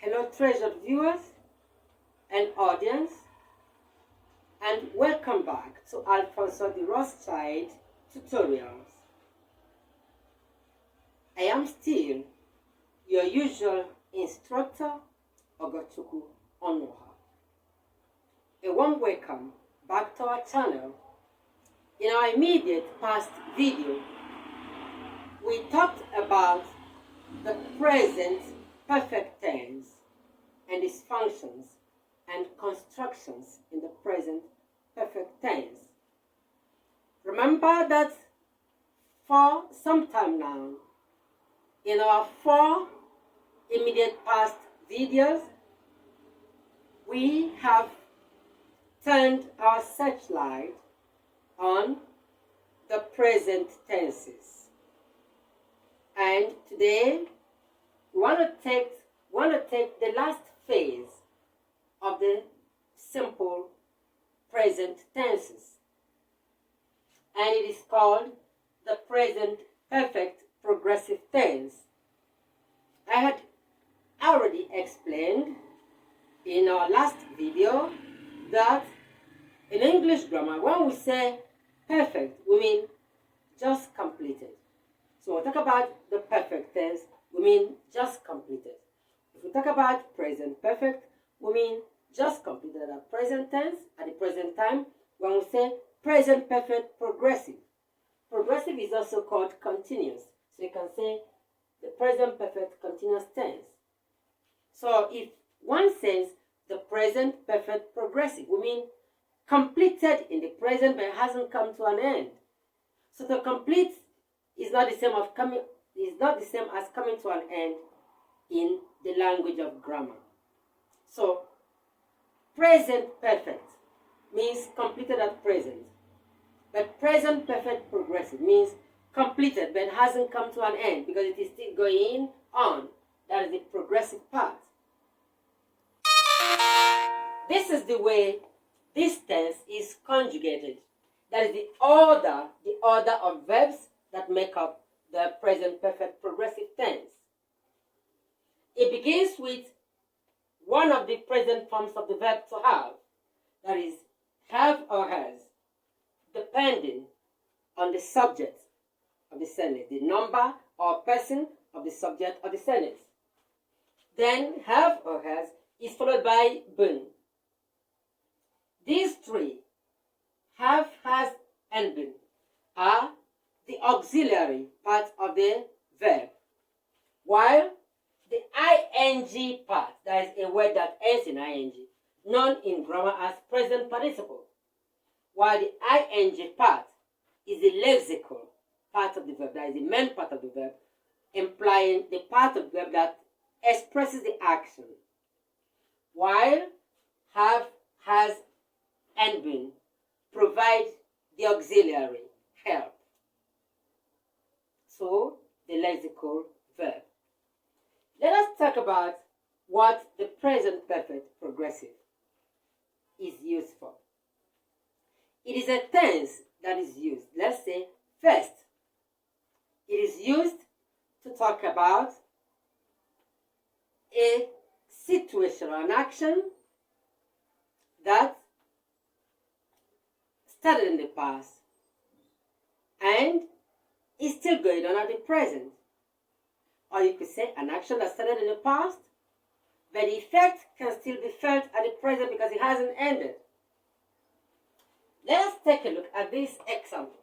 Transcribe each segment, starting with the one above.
Hello, treasured viewers and audience, and welcome back to alfonsoderothschild tutorials. I am still your usual instructor, Ogochukwu Onoha. A warm welcome back to our channel. In our immediate past video, we talked about the present perfect tense and its functions and constructions in the present perfect tense. Remember that for some time now, in our 4 immediate past videos, we have turned our searchlight on the present tenses. And today, we want to take the last phase of the simple present tenses. And it is called the present perfect progressive tense. I had already explained in our last video that in English grammar, when we say perfect, we mean just completed. So when we talk about the perfect tense, we mean just completed. If we talk about present perfect, we mean just completed at present tense, at the present time. When we say present perfect progressive, progressive is also called continuous. So you can say the present perfect continuous tense. So if one says the present perfect progressive, we mean completed in the present but hasn't come to an end. So to complete is not the same as coming to an end in the language of grammar. So present perfect means completed at present, but present perfect progressive means completed but hasn't come to an end because it is still going on. That is the progressive part. This is the way this tense is conjugated. That is the order of verbs that make up the present perfect progressive tense. It begins with one of the present forms of the verb to have, that is, have or has, depending on the subject of the sentence, the number or person of the subject of the sentence. Then have or has is followed by been. These three, have, has, and been, are the auxiliary part of the verb, while the ing part, that is a word that ends in ing, known in grammar as present participle, while the ing part is the lexical part of the verb, that is the main part of the verb, implying the part of the verb that expresses the action, while have, has, and been provide the auxiliary help. So, the lexical verb. Let us talk about what the present perfect progressive is used for. It is a tense that is used. Let's say, first, it is used to talk about a situation or an action that started in the past and is still going on at the present. Or you could say an action that started in the past, but the effect can still be felt at the present because it hasn't ended. Let us take a look at this example.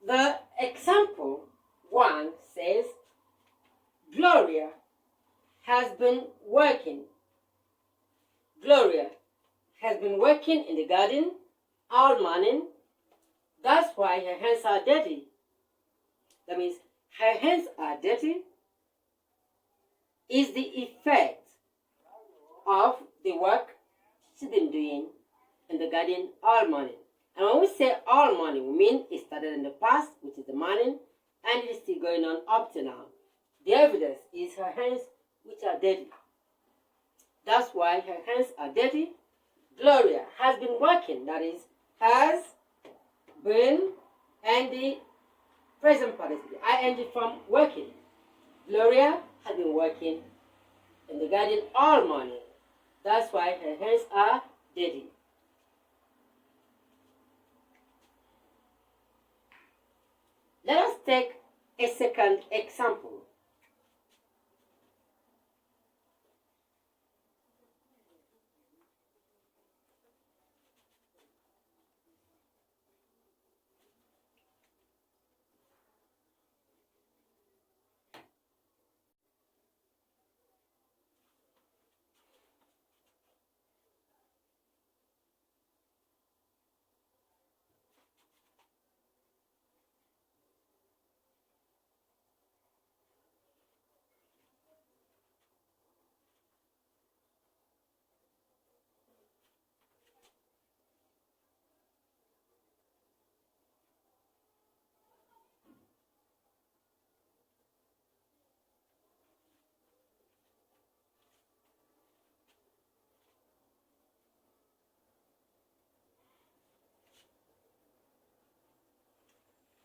The example 1 says, Gloria has been working. Gloria has been working in the garden all morning. That's why her hands are dirty. That means her hands are dirty is the effect of the work she's been doing in the garden all morning. And when we say all morning, we mean it started in the past, which is the morning, and it is still going on up to now. The evidence is her hands, which are dirty. That's why her hands are dirty. Gloria has been working, that is, has been, and the present participle, ing from working. Gloria has been working in the garden all morning. That's why her hands are dirty. Let us take a second example.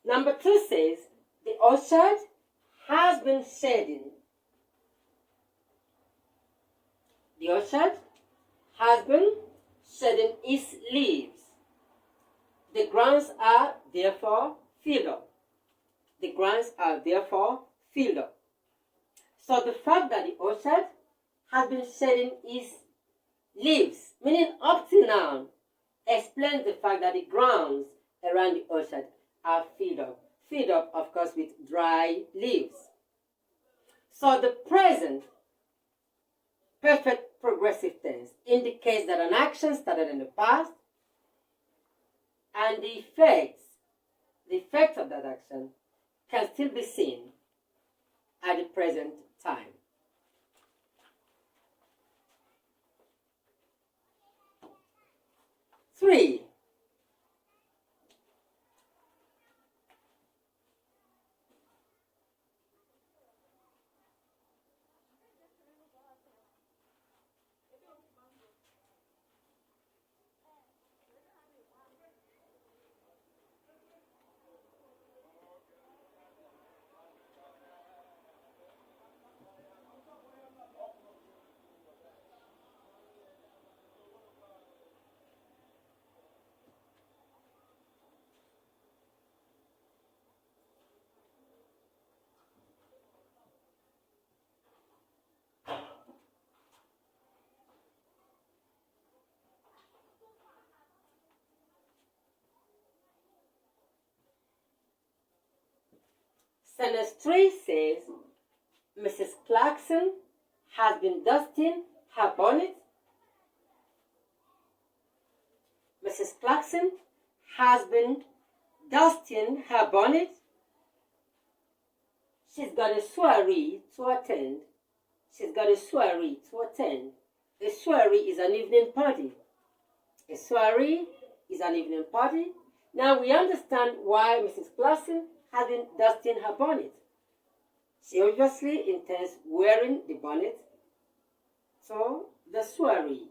Number 2 says, the orchard has been shedding. The orchard has been shedding its leaves. The grounds are therefore filled up. The grounds are therefore filled up. So the fact that the orchard has been shedding its leaves, meaning up to now, explains the fact that the grounds around the orchard are filled up. Filled up, of course, with dry leaves. So the present perfect progressive tense indicates that an action started in the past, and the effect of that action can still be seen at the present time. Three, sentence 3 says, Mrs. Clarkson has been dusting her bonnet. Mrs. Clarkson has been dusting her bonnet. She's got a soiree to attend. She's got a soiree to attend. A soiree is an evening party. A soiree is an evening party. Now we understand why Mrs. Clarkson has been dusting her bonnet. She obviously intends wearing the bonnet. So, the soiree.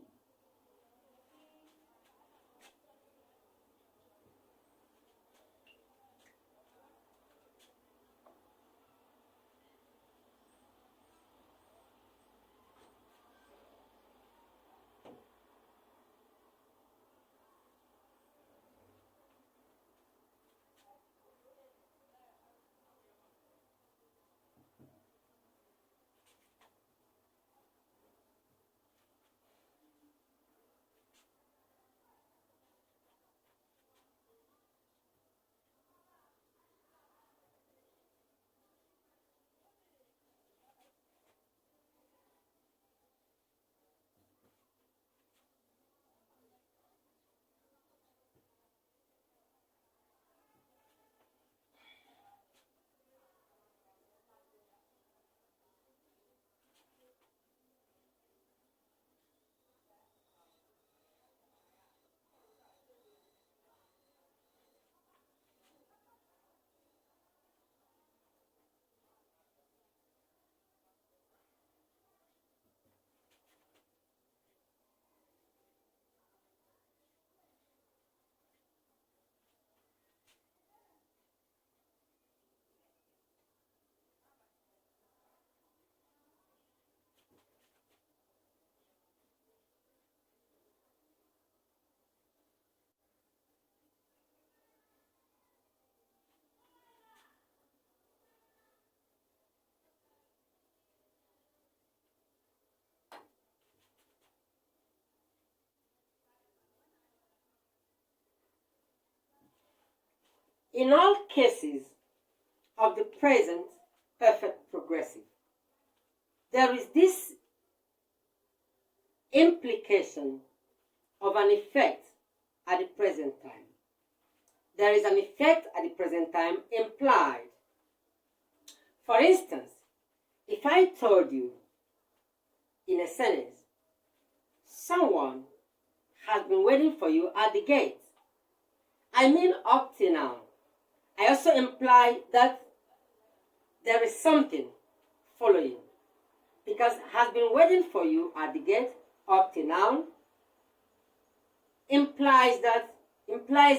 in all cases of the present perfect progressive, there is this implication of an effect at the present time. There is an effect at the present time implied. For instance, if I told you in a sentence, someone has been waiting for you at the gate, I mean up to now. I also imply that there is something following, because has been waiting for you at the gate up to now implies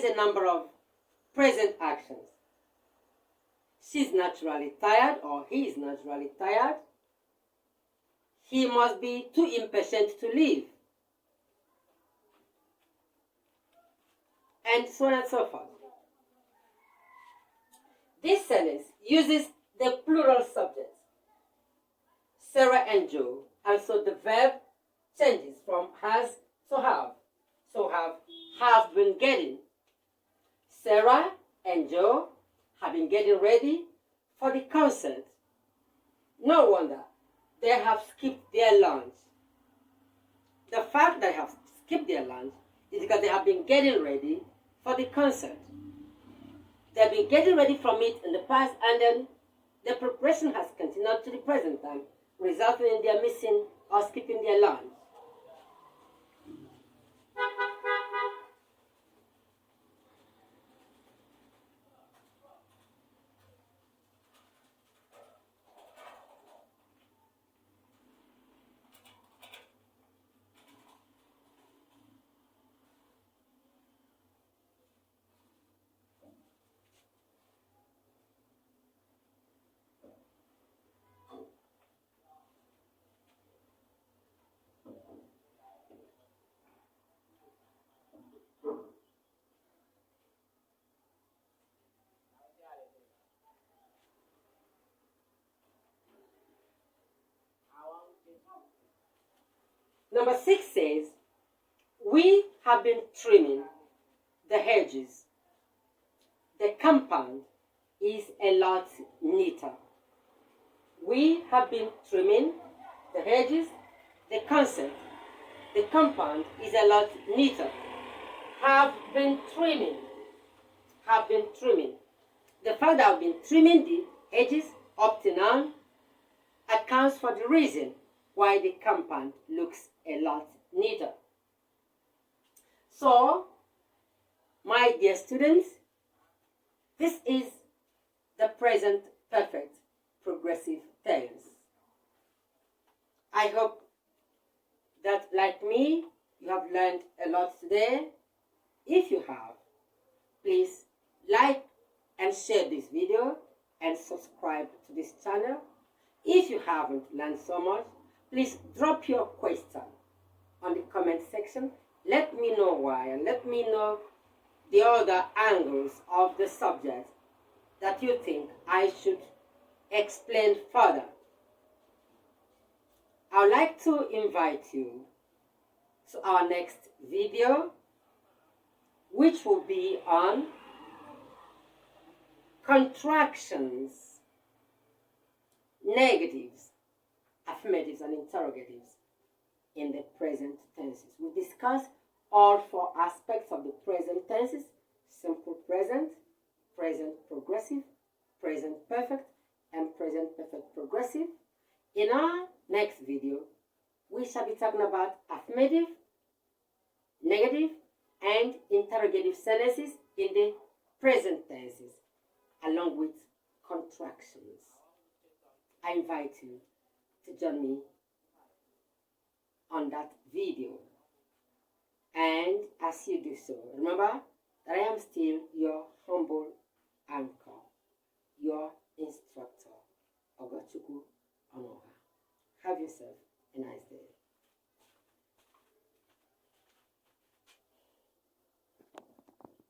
a number of present actions. She's naturally tired, or he is naturally tired. He must be too impatient to leave. And so on and so forth. This sentence uses the plural subject, Sarah and Joe, and so the verb changes from has to have. So have been getting. Sarah and Joe have been getting ready for the concert. No wonder they have skipped their lunch. The fact that they have skipped their lunch is because they have been getting ready for the concert. They've been getting ready from it in the past, and then the preparation has continued to the present time, resulting in their missing or skipping their lunch. Number 6 says, we have been trimming the hedges. The compound is a lot neater. We have been trimming the hedges. The concept, the compound is a lot neater. Have been trimming. Have been trimming. The fact that I've been trimming the hedges up to now accounts for the reason why the compound looks a lot neater. So, my dear students, this is the present perfect progressive tense. I hope that, like me, you have learned a lot today. If you have, please like and share this video and subscribe to this channel. If you haven't learned so much, please drop your question on the comment section. Let me know why, and let me know the other angles of the subject that you think I should explain further. I would like to invite you to our next video, which will be on contractions, negatives, affirmatives, and interrogatives in the present tenses. We discussed all 4 aspects of the present tenses: simple present, present progressive, present perfect, and present perfect progressive. In our next video, we shall be talking about affirmative, negative, and interrogative sentences in the present tenses, along with contractions. I invite you to join me on that video. And as you do so, remember that I am still your humble anchor, your instructor, Ogachuku Onoha. Have yourself